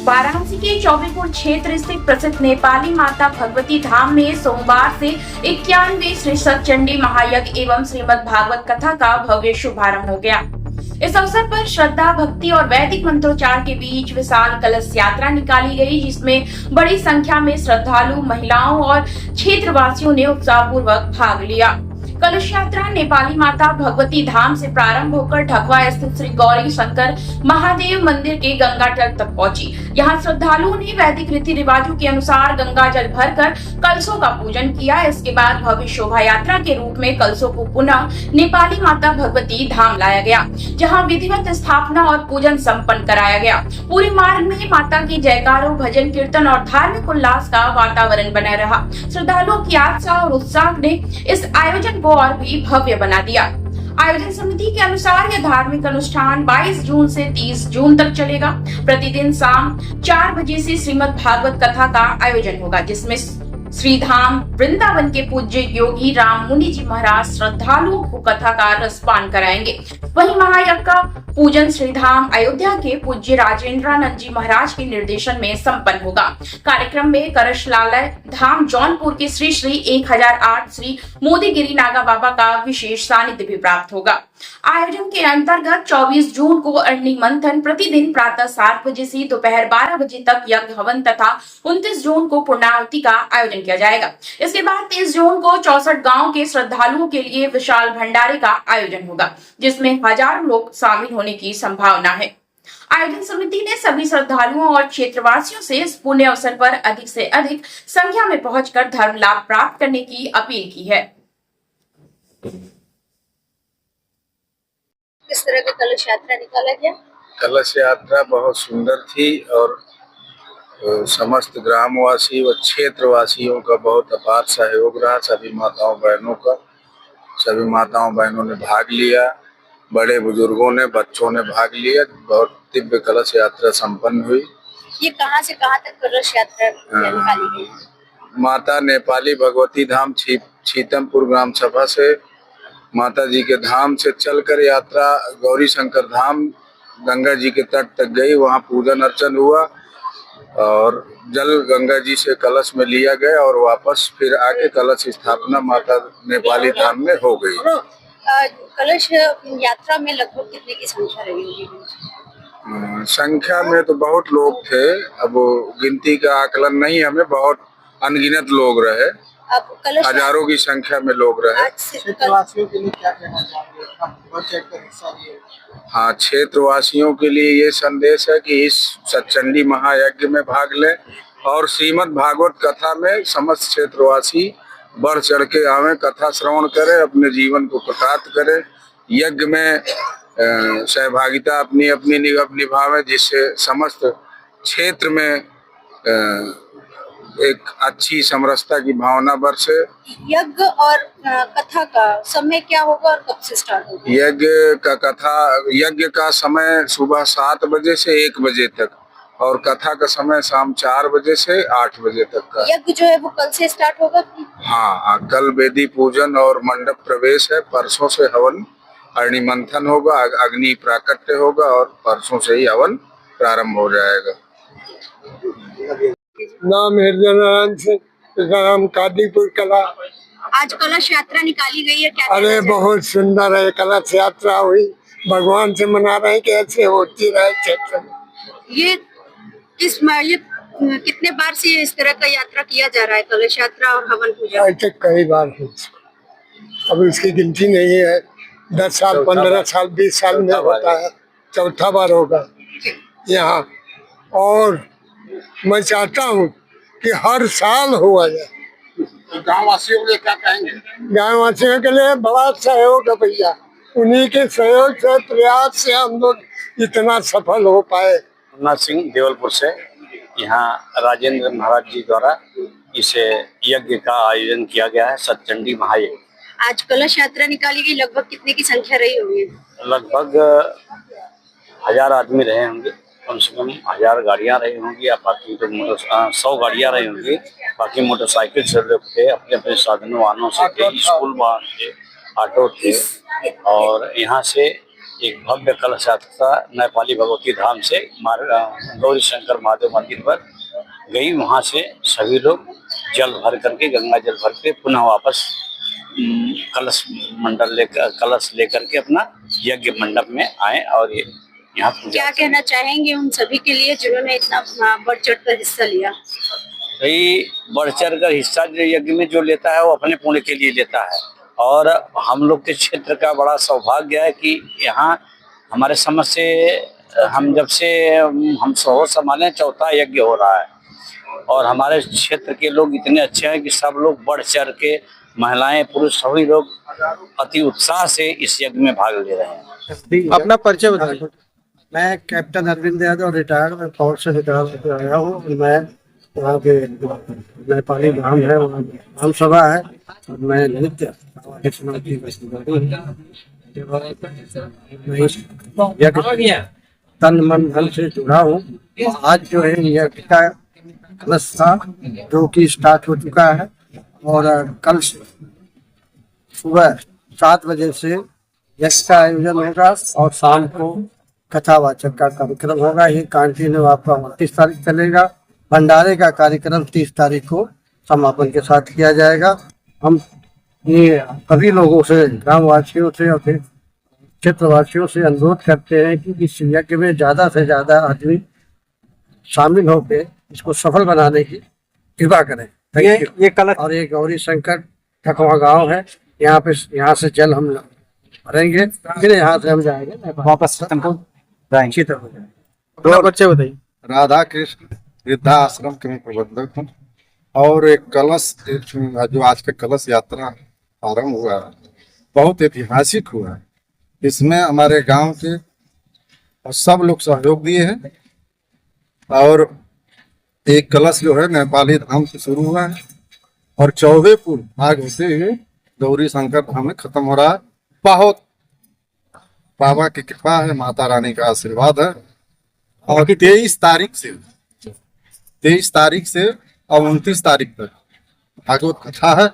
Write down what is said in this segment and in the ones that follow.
वाराणसी के चौबेपुर क्षेत्र स्थित प्रसिद्ध नेपाली माता भगवती धाम में सोमवार से 91वें श्री सतचंडी महायज्ञ एवं श्रीमद् भागवत कथा का भव्य शुभारंभ हो गया। इस अवसर पर श्रद्धा, भक्ति और वैदिक मंत्रोच्चार के बीच विशाल कलश यात्रा निकाली गई, जिसमें बड़ी संख्या में श्रद्धालु, महिलाओं और क्षेत्रवासियों ने उत्साहपूर्वक भाग लिया। कलश यात्रा नेपाली माता भगवती धाम से प्रारंभ होकर ढकवा स्थित श्री गौरी शंकर महादेव मंदिर के गंगा तट तक पहुंची। यहां श्रद्धालुओं ने वैदिक रीति रिवाजों के अनुसार गंगा जल भरकर कलशों का पूजन किया। इसके बाद भव्य शोभा यात्रा के रूप में कलशों को पुनः नेपाली माता भगवती धाम लाया गया, जहां विधिवत स्थापना और पूजन संपन्न कराया गया। पूरे मार्ग में माता की जयकारों, भजन कीर्तन और धार्मिक उल्लास का वातावरण बना रहा। श्रद्धालुओं की आस्था और उत्साह ने इस आयोजन को और भी भव्य बना दिया। आयोजन समिति के अनुसार यह धार्मिक अनुष्ठान 22 जून से 30 जून तक चलेगा। प्रतिदिन शाम 4 बजे से श्रीमद् भागवत कथा का आयोजन होगा, जिसमें श्रीधाम वृंदावन के पूज्य योगी राम मुनि जी महाराज श्रद्धालुओं को कथा का रसपान कराएंगे। वहीं महायज्ञ का पूजन श्रीधाम अयोध्या के पूज्य राजेंद्रानंद जी महाराज के निर्देशन में संपन्न होगा। कार्यक्रम में करशलालय धाम जौनपुर के श्री श्री 1008 श्री मोदीगिरी नागा बाबा का विशेष सानिध्य भी प्राप्त होगा। आयोजन के अंतर्गत 24 जून को अग्नि मंथन प्रतिदिन प्रातः 7 बजे से दोपहर 12 बजे तक यज्ञ हवन तथा 29 जून को पूर्णाहुति का आयोजन किया जाएगा। इसके बाद 30 जून को 64 गांव के श्रद्धालुओं के लिए विशाल भंडारे का आयोजन होगा, जिसमें हजारों लोग शामिल होने की संभावना है। आयोजन समिति ने सभी श्रद्धालुओं और क्षेत्रवासियों से इस पुण्य अवसर पर अधिक से अधिक संख्या में पहुंचकर धर्म लाभ प्राप्त करने की अपील की है। किस तरह का कलश यात्रा निकाला गया? कलश यात्रा बहुत सुंदर थी और समस्त ग्रामवासी व क्षेत्रवासियों का बहुत अपार सहयोग रहा। सभी माताओं बहनों ने भाग लिया, बड़े बुजुर्गों ने, बच्चों ने भाग लिया। बहुत दिव्य कलश यात्रा संपन्न हुई। ये कहां से कहां तक कलश यात्रा निकाली गई? माता नेपाली भगवती धाम छीतमपुर ग्राम सभा से माता जी के धाम से चलकर यात्रा गौरी शंकर धाम गंगा जी के तट तक गई। वहां पूजन अर्चन हुआ और जल गंगा जी से कलश में लिया गया और वापस फिर आके कलश स्थापना माता नेपाली धाम में हो गई। कलश यात्रा में लगभग कितने की संख्या रही होगी? संख्या में तो बहुत लोग थे, अब गिनती का आकलन नहीं, हमें बहुत अनगिनत लोग रहे। अब कलश हजारों की संख्या में लोग रहे। क्षेत्रवासियों के लिए क्या कहना चाहेंगे? हाँ, क्षेत्रवासियों के लिए ये संदेश है कि इस सतचंडी महायज्ञ में भाग लें और श्रीमद् भागवत कथा में समस्त क्षेत्रवासी बढ़ चढ़ के आवे, कथा श्रवण करें, अपने जीवन को कृतार्थ करें, यज्ञ में सहभागिता अपनी अपनी निभावें, जिससे समस्त क्षेत्र में एक अच्छी समरसता की भावना बरसे। यज्ञ और कथा का समय क्या होगा और कब से स्टार्ट होगा? यज्ञ का समय सुबह 7 बजे से 1 बजे तक और कथा का समय शाम 4 बजे से 8 बजे तक का। यज्ञ जो है वो कल से स्टार्ट होगा? हाँ, कल वेदी पूजन और मंडप प्रवेश है। परसों से हवन अग्नि मंथन होगा, अग्नि प्राकट्य होगा और परसों से ही हवन प्रारंभ हो जाएगा। नाम हृदय सिंह, ग्राम कादीपुर कला। आज कलश यात्रा निकाली गई है, क्या? अरे बहुत सुंदर है, कलश यात्रा हुई। भगवान से मना रहे हैं कि ऐसे होती रहे क्षेत्र में। ये कितने बार से इस तरह का यात्रा किया जा रहा है, कलश यात्रा और हवन पूजा? ऐसे कई बार हो, अब इसकी गिनती नहीं है। 10 साल, 15 साल, 20 साल में होता है, चौथा बार होगा यहाँ। और मैं चाहता हूँ कि हर साल हुआ जाए। गाँव वासियों के लिए क्या कहेंगे? गाँव वासियों के लिए बड़ा सहयोग है भैया, उन्हीं के सहयोग से, प्रयास से हम लोग इतना सफल हो पाए। मुन्ना सिंह देवलपुर से। यहाँ राजेंद्र महाराज जी द्वारा इस यज्ञ का आयोजन किया गया है, सतचंडी महायज्ञ। आज कलश यात्रा निकाली गई, लगभग कितने की संख्या रही होगी? लगभग 1000 आदमी रहे होंगे, कम से कम 1000 गाड़ियाँ रही होंगी या बाकी तो 100 गाड़ियाँ रही होंगी। बाकी मोटरसाइकिल से लोग थे, अपने अपने साधनों वाहनों से थे, स्कूल वाहन थे, ऑटो थे और यहाँ से एक भव्य कलश यात्रा नेपाली भगवती धाम से गौरी शंकर महादेव मंदिर पर गई। वहाँ से सभी लोग जल भर करके, गंगा जल भर के पुनः वापस कलश लेकर के अपना यज्ञ मंडप में आए और ये यहाँ पूजा। क्या कहना चाहेंगे उन सभी के लिए जिन्होंने इतना बढ़ चढ़ कर हिस्सा लिया? भाई बढ़ चढ़ कर हिस्सा जो यज्ञ में जो लेता है वो अपने पुण्य के लिए लेता है। और हम लोग के क्षेत्र का बड़ा सौभाग्य है कि यहाँ हमारे समझ से हम जब से हम सोच संभाले चौथा यज्ञ हो रहा है और हमारे क्षेत्र के लोग इतने अच्छे हैं कि सब लोग बढ़ चढ़ के, महिलाएं पुरुष सभी लोग अति उत्साह से इस यज्ञ में भाग ले रहे हैं। अपना परिचय बताइए। मैं कैप्टन अरविंद यादव, रिटायर्ड, मैं फौज से रिटायर आया हूँ। मैं वहाँ के नेपाली धाम है, वहाँ धाम सभा है और मैं नृत्य तन मन धन से जुड़ा हूँ। आज जो है यज्ञ का कलश था जो कि स्टार्ट हो चुका है और कल सुबह 7 बजे से यज्ञ का आयोजन होगा और शाम को कथावाचक का कार्यक्रम होगा। ये कंटिन्यू आपका 29 तारीख चलेगा। भंडारे का कार्यक्रम 30 तारीख को समापन के साथ किया जाएगा। हम ये सभी लोगों से, ग्रामवासियों से और क्षेत्रवासियों से अनुरोध करते हैं कि इस यज्ञ में ज्यादा से ज्यादा आदमी शामिल होकर इसको सफल बनाने की कृपा करें। ये कलश और ये गौरी शंकर ठकवा गांव है। यहाँ से जल हम भरेंगे, फिर यहाँ से हम जाएंगे वापस तो बच्चे बताइए। राधा कृष्ण वृद्धा आश्रम के मैं प्रबंधक हूँ और एक कलश जो आज का कलश यात्रा आरंभ हुआ है बहुत ऐतिहासिक हुआ है। इसमें हमारे गांव के सब लोग सहयोग दिए हैं और एक कलश जो है नेपाली धाम से शुरू हुआ है और 14 पुल आग होते हुए गौरी शंकर धाम में खत्म हो रहा है। बहुत बाबा की कृपा है, माता रानी का आशीर्वाद है। और 23 तारीख से और 29 तारीख तक भागवत कथा है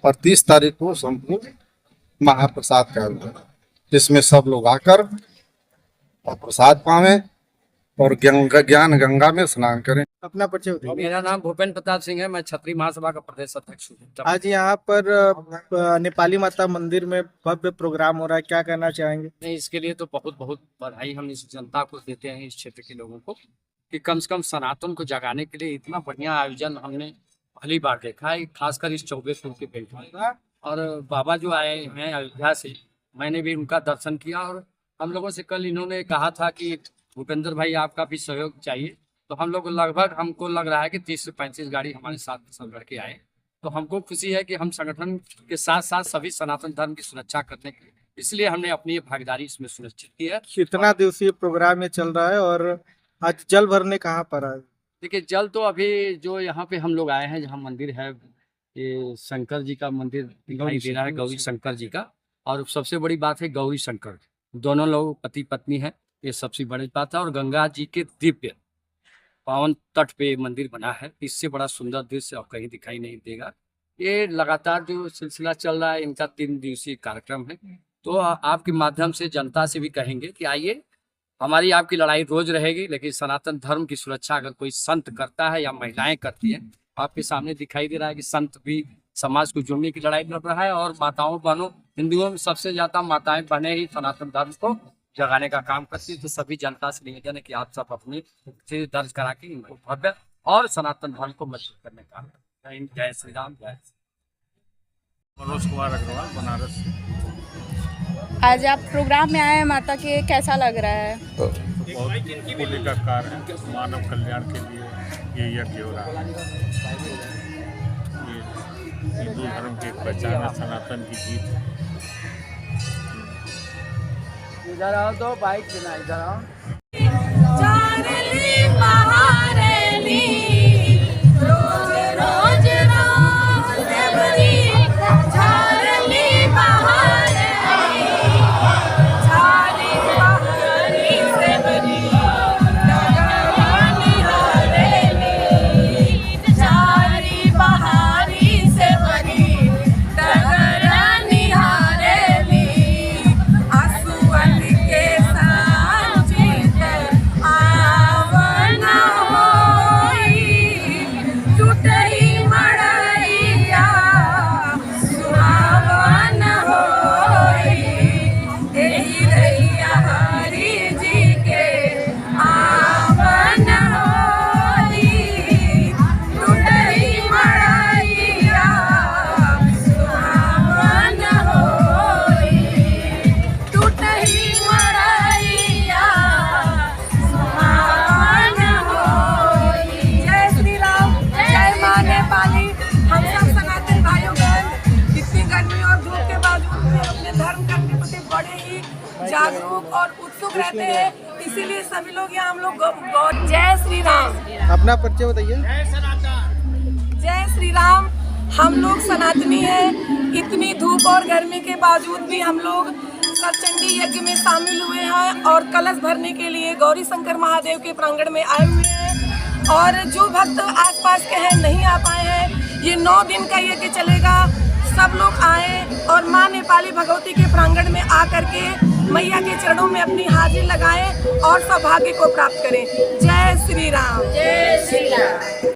और 30 तारीख को संपूर्ण महाप्रसाद का आयोजन है, जिसमें सब लोग आकर और प्रसाद पावे और ज्ञान गंगा में स्नान करें। अपना परिचय बताइए। मेरा नाम भूपेंद्र प्रताप सिंह है। मैं क्षत्रिय महासभा का प्रदेश अध्यक्ष हूँ। आज यहाँ पर नेपाली माता मंदिर में भव्य प्रोग्राम हो रहा है, क्या कहना चाहेंगे? नहीं, इसके लिए तो बहुत बहुत बधाई हम इस जनता को देते हैं, इस क्षेत्र के लोगों को, कि कम से कम सनातन को जगाने के लिए इतना बढ़िया आयोजन हमने पहली बार देखा है, खासकर इस 24 फुट के बैठक। और बाबा जो आए हैं अयोध्या से, मैंने भी उनका दर्शन किया और हम लोगों से कल इन्होंने कहा था कि भूपेंद्र भाई आपका भी सहयोग चाहिए, तो हम लोग लगभग हमको लग रहा है कि 30 से 35 गाड़ी हमारे साथ सब लड़के आए। तो हमको खुशी है कि हम संगठन के साथ साथ सभी सनातन धर्म की सुरक्षा करने के लिए, इसलिए हमने अपनी भागीदारी इसमें सुनिश्चित की है। कितना दिवसीय प्रोग्राम ये चल रहा है और आज जल भरने कहाँ पर है? देखिए, जल तो अभी जो यहाँ पे हम लोग आए हैं, जहाँ मंदिर है, ये शंकर जी का मंदिर दिखाई दे रहा है, गौरी शंकर जी का। और सबसे बड़ी बात है गौरी शंकर दोनों लोग पति पत्नी हैं, ये सबसे बड़ी बात है। और गंगा जी के दिव्य पावन तट पे मंदिर बना है, इससे बड़ा सुंदर दृश्य और कहीं दिखाई नहीं देगा। ये लगातार जो सिलसिला चल रहा है, इनका 3 दिवसीय कार्यक्रम है। तो आपके माध्यम से जनता से भी कहेंगे कि आइए, हमारी आपकी लड़ाई रोज रहेगी, लेकिन सनातन धर्म की सुरक्षा अगर कोई संत करता है या महिलाएं करती है, आपके सामने दिखाई दे रहा है कि संत भी समाज को जोड़ने की लड़ाई लड़ रहा है। और माताओं बहनों, हिंदुओं में सबसे ज्यादा माताएं बहनें ही सनातन धर्म को जगाने का काम करती है। तो सभी जनता से निवेदन है कि आप सब अपनी चीज दर्ज करा के इनको भव्य और सनातन धर्म को मजबूत करने का काम करें। जय श्री राम। जय मनोज कुमार अग्रवाल, बनारस से। आज आप प्रोग्राम में आए हैं, माता के कैसा लग रहा है? बहुत पुण्य का कार्य है, मानव कल्याण के लिए ये यज्ञ हो रहा है। ये हिंदू धर्म की पहचान है, सनातन की जीत है। इधर आओ तो बाइक चला, इधर आओ। के जागरूक और उत्सुक रहते हैं, इसीलिए सभी लोग यहाँ हम लोग जय श्री राम। अपना परिचय बताइए। जय श्री राम। हम लोग सनातनी हैं। इतनी धूप और गर्मी के बावजूद भी हम लोग सतचंडी यज्ञ में शामिल हुए हैं और कलश भरने के लिए गौरी शंकर महादेव के प्रांगण में आए हुए हैं। और जो भक्त आसपास के हैं नहीं आ पाए हैं, ये 9 दिन का यज्ञ चलेगा। सब लोग आए और माँ नेपाली भगवती के प्रांगण में आकर के मैया के चरणों में अपनी हाजिरी लगाएं और सौभाग्य को प्राप्त करें। जय श्री राम। जय श्री राम।